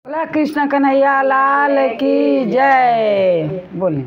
बोला कृष्ण कन्हैया लाल की जय। बोले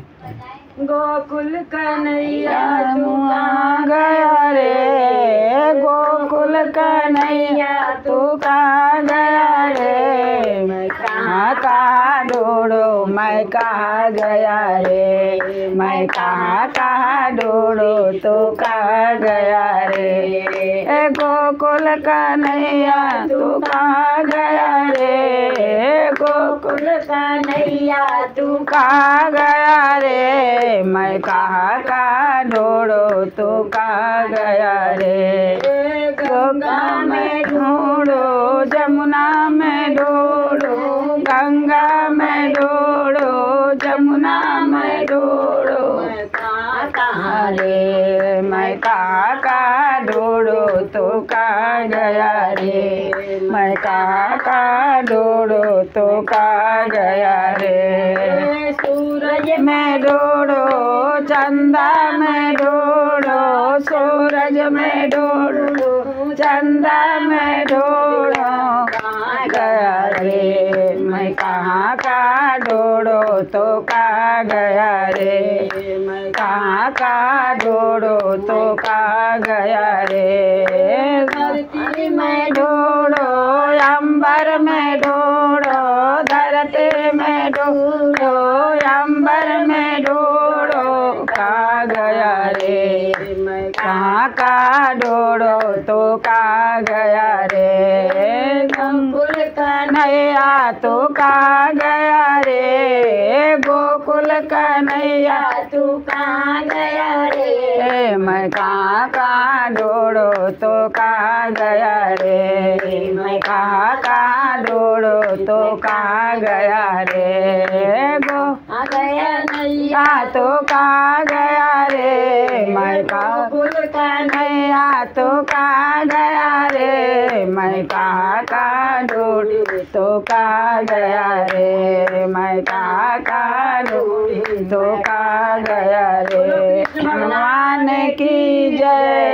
गोकुल कन्हैया तू कहाँ गया रे, गोकुल कन्हैया तू कहाँ गया रे, मैं कहाँ कहाँ ढूंढो मैं कहाँ गया रे, मैं कहाँ कहाँ ढूंढो तू कहाँ गया रे, गोकुल कन्हैया तू कहाँ गया रे, गोकुल कन्हैया तू कहाँ गया रे, मैं कहाँ कहाँ ढूंढो तू कहाँ गया रे, गंगा में ढूंढो जमुना में ढूंढो, गंगा में ढूंढो जमुना में ढूंढो, मैं कहाँ कहाँ रे, मैं कहाँ कहाँ ढूंढो तू कहाँ गया रे, मैं कहाँ कहाँ ढूंढो तू कहाँ गया रे, सूरज में ढूंढो चंदा में ढूंढो, सूरज में ढूंढो चंदा में ढूंढो, कहाँ गया रे, मैं कहाँ कहाँ ढूंढो तो कहाँ गया रे, मैं कहाँ कहाँ ढूंढो तो कहाँ गया रे, धरती में ढूंढो अंबर में ढूंढो, धरती में ढूंढो अंबर में ढूंढो, कहाँ गया रे, मैं कहाँ कहाँ ढूंढो तो कहाँ गया रे, गोकुल कन्हैया तू कहाँ गया रे, गोकुल कन्हैया तू कहाँ गया रे, मैं कहाँ कहाँ ढूंढो तो कहाँ गया रे, मैं कहाँ कहाँ ढूंढो तो कहाँ गया रे, गया नैया तो कहाँ गया रे, मैं गोकुल कन्हैया तो कहाँ गया रे, मैं कहाँ कहाँ ढूंढी तो कहाँ गया रे, मैं कहाँ कहाँ ढूंढी तो कहाँ गया रे, भगवान की जय।